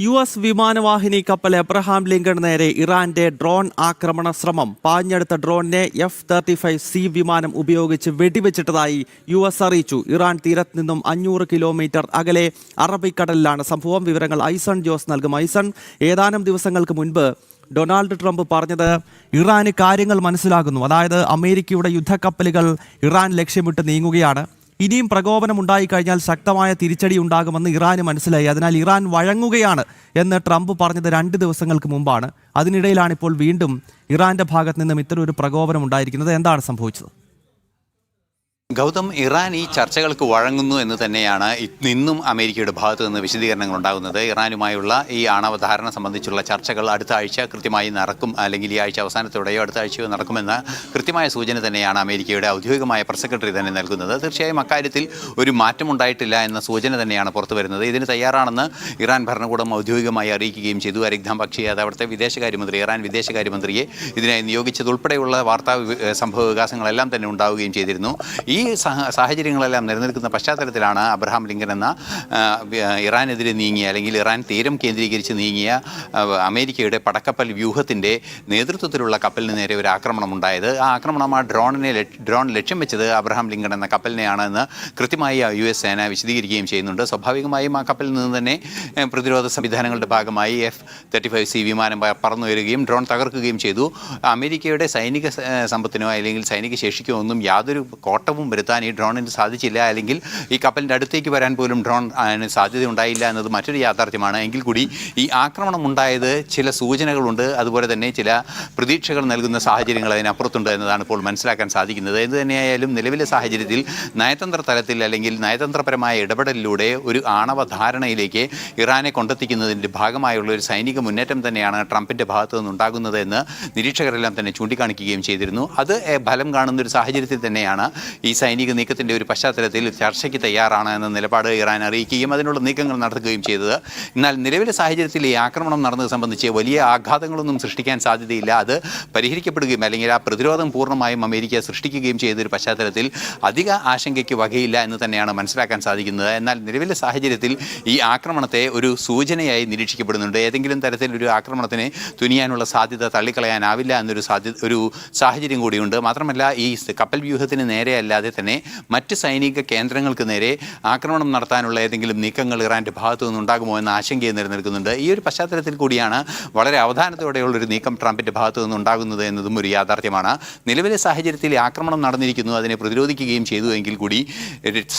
US വിമാനവാഹിനി കപ്പൽ Abraham Lincoln നേരെ ഇറാന്റെ ഡ്രോൺ ആക്രമണ ശ്രമം. പാഞ്ഞെടുത്ത ഡ്രോണിനെ F-35C വിമാനം ഉപയോഗിച്ച് വെടിവെച്ചിട്ടതായി US അറിയിച്ചു. ഇറാൻ തീരത്ത് നിന്നും 500 കിലോമീറ്റർ അകലെ അറബിക്കടലിലാണ് സംഭവം. വിവരങ്ങൾ ഐസൺ ജോസ് നൽകും. ഐസൺ, ഏതാനും ദിവസങ്ങൾക്ക് മുൻപ് ഡൊണാൾഡ് ട്രംപ് പറഞ്ഞത് ഇറാന് കാര്യങ്ങൾ മനസ്സിലാകുന്നു, അതായത് അമേരിക്കയുടെ യുദ്ധക്കപ്പലുകൾ ഇറാൻ ലക്ഷ്യമിട്ട് നീങ്ങുകയാണ്, ഇനിയും പ്രകോപനം ഉണ്ടായിക്കഴിഞ്ഞാൽ ശക്തമായ തിരിച്ചടി ഉണ്ടാകുമെന്ന് ഇറാന് മനസ്സിലായി, അതിനാൽ ഇറാൻ വഴങ്ങുകയാണ് എന്ന് ട്രംപ് പറഞ്ഞത് 2 ദിവസങ്ങൾക്ക് മുമ്പാണ്. അതിനിടയിലാണ് ഇപ്പോൾ വീണ്ടും ഇറാന്റെ ഭാഗത്ത് നിന്നും ഇത്തരമൊരു പ്രകോപനം ഉണ്ടായിരിക്കുന്നത്. എന്താണ് സംഭവിച്ചത്? ഗൗതം, ഇറാൻ ഈ ചർച്ചകൾക്ക് വഴങ്ങുന്നു എന്ന് തന്നെയാണ് ഇന്നും അമേരിക്കയുടെ ഭാഗത്ത് നിന്ന് വിശദീകരണങ്ങൾ ഉണ്ടാകുന്നത്. ഇറാനുമായുള്ള ഈ ആണവ ധാരണ സംബന്ധിച്ചുള്ള ചർച്ചകൾ അടുത്ത ആഴ്ച കൃത്യമായി നടക്കും, അല്ലെങ്കിൽ ഈ ആഴ്ച അവസാനത്തോടെയോ അടുത്ത ആഴ്ചയോ നടക്കുമെന്ന കൃത്യമായ സൂചന തന്നെയാണ് അമേരിക്കയുടെ ഔദ്യോഗികമായ പ്രസ് സെക്രട്ടറി തന്നെ നൽകുന്നത്. തീർച്ചയായും അക്കാര്യത്തിൽ ഒരു മാറ്റമുണ്ടായിട്ടില്ല എന്ന സൂചന തന്നെയാണ് പുറത്തു വരുന്നത്. ഇതിന് തയ്യാറാണെന്ന് ഇറാൻ ഭരണകൂടം ഔദ്യോഗികമായി അറിയിക്കുകയും ചെയ്തു. അരിഗ്ദാം ബക്ഷി, അത് അവിടുത്തെ വിദേശകാര്യമന്ത്രി, ഇറാൻ വിദേശകാര്യമന്ത്രിയെ ഇതിനായി നിയോഗിച്ചതുൾപ്പെടെയുള്ള വാർത്താ സംഭവ വികാസങ്ങളെല്ലാം തന്നെ ഉണ്ടാവുകയും ചെയ്തിരുന്നു. ഈ സാഹചര്യങ്ങളെല്ലാം നിലനിൽക്കുന്ന പശ്ചാത്തലത്തിലാണ് അബ്രഹാം ലിങ്കൺ എന്ന ഇറാനെതിരെ നീങ്ങിയ, അല്ലെങ്കിൽ ഇറാൻ തീരം കേന്ദ്രീകരിച്ച് നീങ്ങിയ അമേരിക്കയുടെ പടക്കപ്പൽ വ്യൂഹത്തിൻ്റെ നേതൃത്വത്തിലുള്ള കപ്പലിന് നേരെ ഒരു ആക്രമണം ഉണ്ടായത്. ആ ആക്രമണം, ഡ്രോൺ ലക്ഷ്യം വെച്ചത് അബ്രഹാം ലിങ്കൺ എന്ന കപ്പലിനെയാണെന്ന് കൃത്യമായി US സേന വിശദീകരിക്കുകയും ചെയ്യുന്നുണ്ട്. സ്വാഭാവികമായും ആ കപ്പലിൽ നിന്ന് തന്നെ പ്രതിരോധ സംവിധാനങ്ങളുടെ ഭാഗമായി F-35C വിമാനം പറന്നുയരുകയും ഡ്രോൺ തകർക്കുകയും ചെയ്തു. അമേരിക്കയുടെ സൈനിക സമ്പത്തിനോ അല്ലെങ്കിൽ സൈനിക ശേഷിക്കോ ഒന്നും യാതൊരു കോട്ടവും വരുത്താൻ ഈ ഡ്രോണിന് സാധിച്ചില്ല, അല്ലെങ്കിൽ ഈ കപ്പലിൻ്റെ അടുത്തേക്ക് വരാൻ പോലും ഡ്രോൺ സാധ്യത ഉണ്ടായില്ല എന്നത് മറ്റൊരു യാഥാർത്ഥ്യമാണ്. എങ്കിൽ കൂടി ഈ ആക്രമണം ഉണ്ടായത് ചില സൂചനകളുണ്ട്, അതുപോലെ തന്നെ ചില പ്രതീക്ഷകൾ നൽകുന്ന സാഹചര്യങ്ങൾ അതിനപ്പുറത്തുണ്ട് എന്നതാണ് ഇപ്പോൾ മനസ്സിലാക്കാൻ സാധിക്കുന്നത്. എന്ത് തന്നെയായാലും നിലവിലെ സാഹചര്യത്തിൽ നയതന്ത്ര തലത്തിൽ, അല്ലെങ്കിൽ നയതന്ത്രപരമായ ഇടപെടലിലൂടെ ഒരു ആണവ ധാരണയിലേക്ക് ഇറാനെ കൊണ്ടെത്തിക്കുന്നതിൻ്റെ ഭാഗമായുള്ള ഒരു സൈനിക മുന്നേറ്റം തന്നെയാണ് ട്രംപിൻ്റെ ഭാഗത്തു നിന്നുണ്ടാകുന്നത് എന്ന് നിരീക്ഷകരെല്ലാം തന്നെ ചൂണ്ടിക്കാണിക്കുകയും ചെയ്തിരുന്നു. അത് ഫലം കാണുന്ന ഒരു സാഹചര്യത്തിൽ തന്നെയാണ് ഈ സൈനിക നീക്കത്തിൻ്റെ ഒരു പശ്ചാത്തലത്തിൽ ചർച്ചയ്ക്ക് തയ്യാറാണ് എന്ന നിലപാട് ഇറാൻ അറിയിക്കുകയും അതിനുള്ള നീക്കങ്ങൾ നടത്തുകയും ചെയ്തത്. എന്നാൽ നിലവിലെ സാഹചര്യത്തിൽ ഈ ആക്രമണം നടന്നത് സംബന്ധിച്ച് വലിയ ആഘാതങ്ങളൊന്നും സൃഷ്ടിക്കാൻ സാധ്യതയില്ല. അത് പരിഹരിക്കപ്പെടുകയും, അല്ലെങ്കിൽ ആ പ്രതിരോധം പൂർണ്ണമായും അമേരിക്ക സൃഷ്ടിക്കുകയും ചെയ്തൊരു പശ്ചാത്തലത്തിൽ അധിക ആശങ്കയ്ക്ക് വകയില്ല എന്ന് തന്നെയാണ് മനസ്സിലാക്കാൻ സാധിക്കുന്നത്. എന്നാൽ നിലവിലെ സാഹചര്യത്തിൽ ഈ ആക്രമണത്തെ ഒരു സൂചനയായി നിരീക്ഷിക്കപ്പെടുന്നുണ്ട്. ഏതെങ്കിലും തരത്തിലൊരു ആക്രമണത്തിന് തുനിയാനുള്ള സാധ്യത തള്ളിക്കളയാനാവില്ല എന്നൊരു സാഹചര്യം കൂടിയുണ്ട്. മാത്രമല്ല, ഈ കപ്പൽ വ്യൂഹത്തിന് നേരെയല്ലാതെ തന്നെ മറ്റ് സൈനിക കേന്ദ്രങ്ങൾക്ക് നേരെ ആക്രമണം നടത്താനുള്ള ഏതെങ്കിലും നീക്കങ്ങൾ ഇറാൻ്റെ ഭാഗത്തു നിന്നുണ്ടാകുമോ എന്ന ആശങ്കയും നിലനിൽക്കുന്നുണ്ട്. ഈ ഒരു പശ്ചാത്തലത്തിൽ കൂടിയാണ് വളരെ അവധാനത്തോടെയുള്ളൊരു നീക്കം ട്രംപിൻ്റെ ഭാഗത്തു നിന്നുണ്ടാകുന്നത് എന്നതും ഒരു യാഥാർത്ഥ്യമാണ്. നിലവിലെ സാഹചര്യത്തിൽ ആക്രമണം നടന്നിരിക്കുന്നു, അതിനെ പ്രതിരോധിക്കുകയും ചെയ്തു എങ്കിൽ കൂടി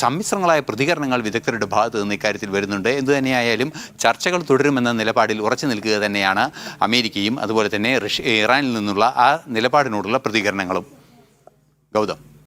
സമ്മിശ്രങ്ങളായ പ്രതികരണങ്ങൾ വിദഗ്ധരുടെ ഭാഗത്തു നിന്ന് ഇക്കാര്യത്തിൽ വരുന്നുണ്ട്. എന്തുതന്നെയായാലും ചർച്ചകൾ തുടരുമെന്ന നിലപാടിൽ ഉറച്ചു നിൽക്കുക തന്നെയാണ് അമേരിക്കയും അതുപോലെ തന്നെ ഇറാനിൽ നിന്നുള്ള ആ നിലപാടിനോടുള്ള പ്രതികരണങ്ങളും. ഗൗതം.